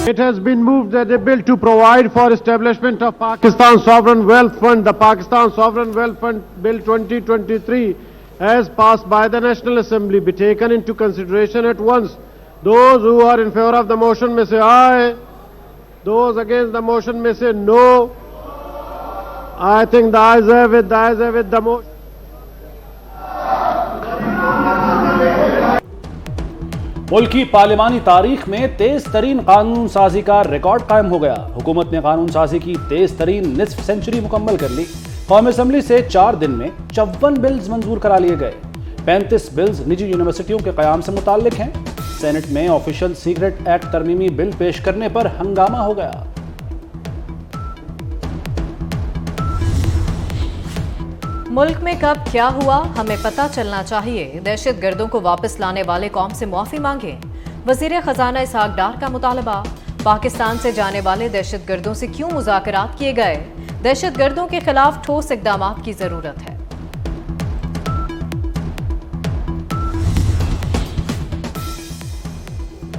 It has been moved that a bill to provide for establishment of Pakistan Sovereign Wealth Fund, the Pakistan Sovereign Wealth Fund Bill 2023, as passed by the National Assembly, be taken into consideration at once. Those who are in favor of the motion may say aye. Those against the motion may say no. I think the ayes have it, the motion. ملک کی پارلیمانی تاریخ میں تیز ترین قانون سازی کا record قائم ہو گیا. حکومت نے قانون سازی کی تیز ترین نصف سینچری مکمل کر لی. قومی اسمبلی سے 4 دن میں 54 بلز منظور کرا لیے گئے. 35 بلز نجی یونیورسٹیوں کے قیام سے متعلق ہیں. سینٹ میں آفیشل سیکرٹ ایکٹ ترمیمی بل پیش کرنے پر ہنگامہ ہو گیا. ملک میں کب کیا ہوا ہمیں پتہ چلنا چاہیے. دہشت گردوں کو واپس لانے والے قوم سے معافی مانگیں. وزیر خزانہ اسحاق ڈار کا مطالبہ. پاکستان سے جانے والے دہشت گردوں سے کیوں مذاکرات کیے گئے. دہشت گردوں کے خلاف ٹھوس اقدامات کی ضرورت ہے.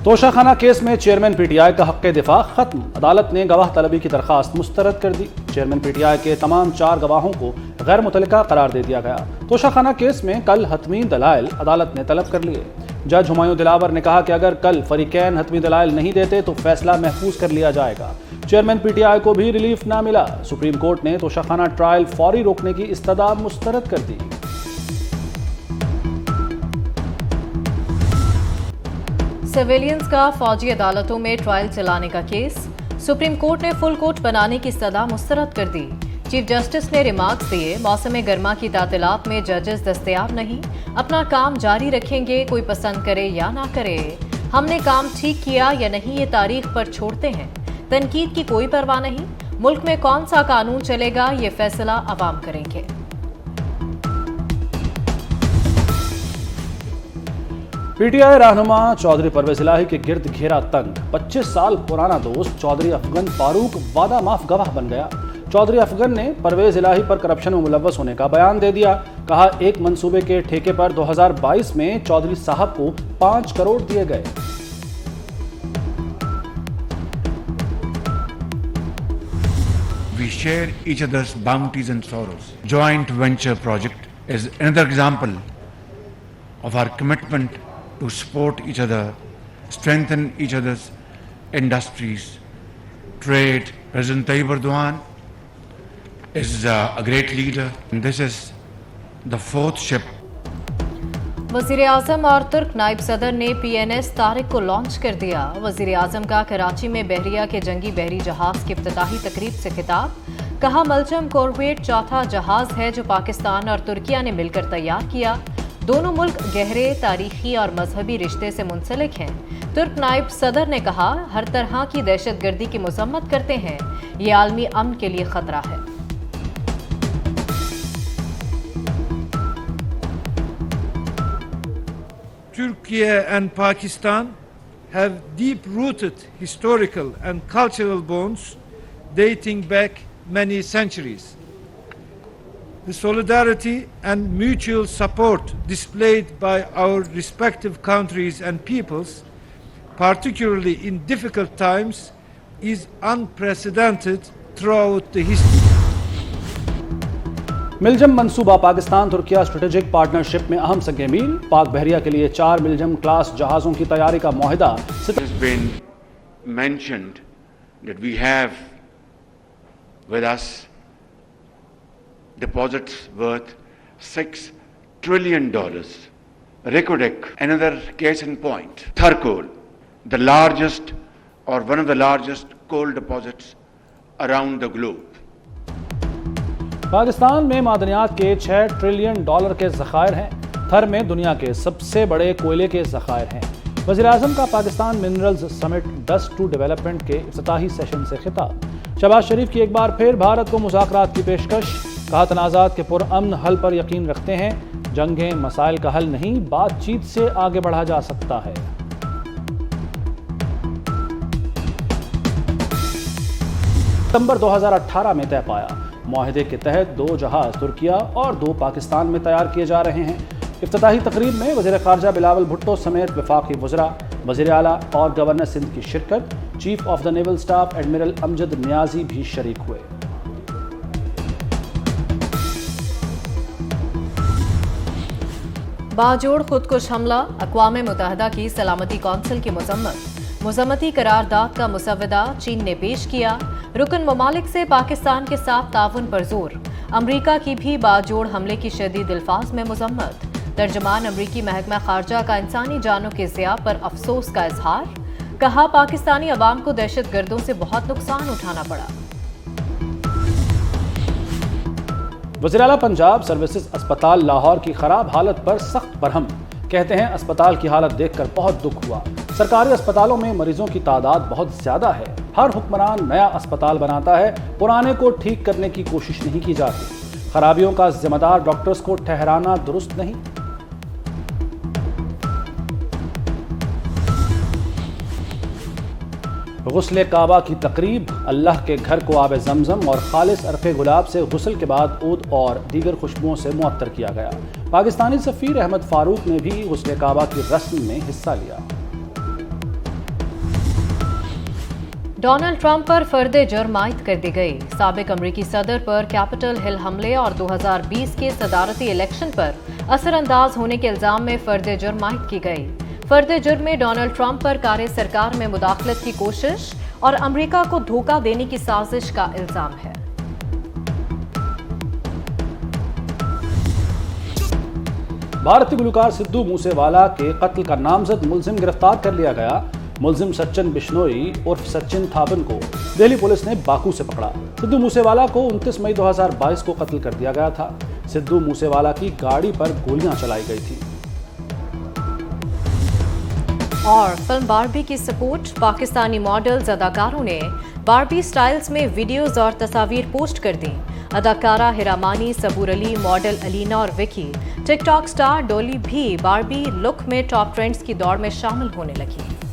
توشہ خانہ کیس میں چیئرمین پی ٹی آئی کا حق دفاع ختم. عدالت نے گواہ طلبی کی درخواست مسترد کر دی. چیئرمین پی ٹی آئی کے تمام 4 گواہوں کو غیر متعلقہ قرار دے دیا گیا. توشہ خانہ کیس میں کل حتمی دلائل عدالت نے طلب کر لیے. جج ہمایوں دلاور نے کہا کہ اگر کل فریقین حتمی دلائل نہیں دیتے تو فیصلہ محفوظ کر لیا جائے گا. چیئرمین پی ٹی آئی کو بھی ریلیف نہ ملا. سپریم کورٹ نے توشہ خانہ ٹرائل فوری روکنے کی استدعا مسترد کر دی. سویلینز کا فوجی عدالتوں میں ٹرائل چلانے کا کیس. سپریم کورٹ نے فل کورٹ بنانے کی استدعا مسترد کر دی. چیف جسٹس نے ریمارکس دیے موسم گرما کی تعطیلات میں ججز دستیاب نہیں. اپنا کام جاری رکھیں گے کوئی پسند کرے یا نہ کرے. ہم نے کام ٹھیک کیا یا نہیں یہ تاریخ پر چھوڑتے ہیں. تنقید کی کوئی پرواہ نہیں. ملک میں کون سا قانون چلے گا یہ فیصلہ عوام کریں گے. پی ٹی آئی رہنما چودھری پرویز الہی کے گرد گھیرا تنگ. 25 سال پرانا دوست چودھری افغن فاروق وعدہ معاف گواہ بن گیا. چودھری افغن نے پرویز الہی پر کرپشن میں ملوث ہونے کا بیان دے دیا. کہا ایک منصوبے کے ٹھیکے پر 2022 میں چودھری صاحب کو 5 کروڑ دیے گئے. We share each other's bounties and sorrows. Joint venture project is another example of our commitment to support each other, strengthen each other's industries, trade. President Tayyip Erdogan is a great leader, and this is the 4th ship. وزیر اعظم اور ترک نائب صدر نے PNS Tariq کو launch کر دیا. وزیر اعظم کا کراچی میں بحریہ کے جنگی بحری جہاز کی افتتاحی تقریب سے خطاب. کہا ملچم کورویٹ چوتھا جہاز ہے جو پاکستان اور ترکیہ نے مل کر تیار کیا. دونوں ملک گہرے تاریخی اور مذہبی رشتے سے منسلک ہیں. ترک نائب صدر نے کہا ہر طرح کی دہشت گردی کی مذمت کرتے ہیں. یہ عالمی امن کے لیے خطرہ ہے. Turkey and Pakistan have deep-rooted historical and cultural bonds dating back many centuries. The solidarity and mutual support displayed by our respective countries and peoples, particularly in difficult times, is unprecedented throughout the history. ملجم منصوبہ Pakistan Türkiye strategic partnership میں اہم سنگ میل. پاک بحریہ کے لیے 4 ملجم class جہازوں کی تیاری کا معاہدہ. It has been mentioned that we have with us deposits worth $6 trillion. Reko-Dek, another case in point. Tharcoal, the largest or one of the largest coal deposits around the globe. Pakistan میں معدنیات کے $6 trillion کے ذخائر ہیں. تھر میں دنیا کے سب سے بڑے کوئلے کے ذخائر ہیں. وزیر اعظم کا Pakistan minerals summit dust to development کے افتتاحی سیشن سے خطاب. شہباز شریف کی ایک بار پھر بھارت کو مذاکرات کی پیشکش. کہا تنازعات کے پرامن حل پر یقین رکھتے ہیں. جنگیں مسائل کا حل نہیں بات چیت سے آگے بڑھا جا سکتا ہے. ستمبر 2018 میں طے پایا. معاہدے کے تحت 2 جہاز ترکیہ اور 2 پاکستان میں تیار کیے جا رہے ہیں. افتتاحی تقریب میں وزیر خارجہ بلاول بھٹو سمیت وفاقی وزراء، وزیر اعلیٰ اور گورنر سندھ کی شرکت. Chief of the naval staff admiral Amjad Niazi بھی شریک ہوئے۔ باجوڑ خودکش حملہ، اقوام متحدہ کی سلامتی کونسل کی مذمتی قرارداد کا مسودہ چین نے پیش کیا۔ رکن ممالک سے پاکستان کے ساتھ تعاون پر زور، امریکہ کی بھی باجوڑ حملے کی شدید الفاظ میں مذمت۔ ترجمان امریکی محکمہ خارجہ کا انسانی جانوں کے ضیاع پر افسوس کا اظہار، کہا پاکستانی عوام کو دہشت گردوں سے بہت نقصان اٹھانا پڑا۔ وزیر اعلیٰ پنجاب سروسز اسپتال لاہور کی خراب حالت پر سخت برہم، کہتے ہیں اسپتال کی حالت دیکھ کر بہت دکھ ہوا۔ سرکاری اسپتالوں میں مریضوں کی تعداد بہت زیادہ ہے، ہر حکمران نیا اسپتال بناتا ہے، پرانے کو ٹھیک کرنے کی کوشش نہیں کی جاتی۔ خرابیوں کا ذمہ دار ڈاکٹرز کو ٹھہرانا درست نہیں۔ غسل کعبہ کی تقریب، اللہ کے گھر کو آب زمزم اور خالص عرق گلاب سے غسل کے بعد عود اور دیگر خوشبوؤں سے معطر کیا گیا۔ پاکستانی سفیر احمد فاروق نے بھی غسل کعبہ کی رسم میں حصہ لیا۔ ڈونلڈ ٹرمپ پر فرد جرم عائد کر دی گئی۔ سابق امریکی صدر پر کیپٹل ہل حملے اور 2020 کے صدارتی الیکشن پر اثر انداز ہونے کے الزام میں فرد جرم عائد کی گئی۔ فرد جرم میں ڈونلڈ ٹرمپ پر کار سرکار میں مداخلت کی کوشش اور امریکہ کو دھوکہ دینے کی سازش کا الزام ہے۔ بھارتی گلوکار سدھو موسے والا کے قتل کا نامزد ملزم گرفتار کر لیا گیا۔ ملزم سچن بشنوئی عرف سچن تھاپن کو دہلی پولیس نے باکو سے پکڑا۔ سدھو موسے والا کو 29 مئی 2022 کو قتل کر دیا گیا تھا۔ سدھو موسے والا کی گاڑی پر گولیاں چلائی گئی تھی۔ اور فلم باربی کی سپورٹ، پاکستانی ماڈلز اداکاروں نے باربی سٹائلز میں ویڈیوز اور تصاویر پوسٹ کر دیں۔ اداکارہ ہیرامانی، صبور علی، ماڈل الینا اور وکی، ٹک ٹاک سٹار ڈولی بھی باربی لک میں ٹاپ ٹرینڈز کی دوڑ میں شامل ہونے لگی۔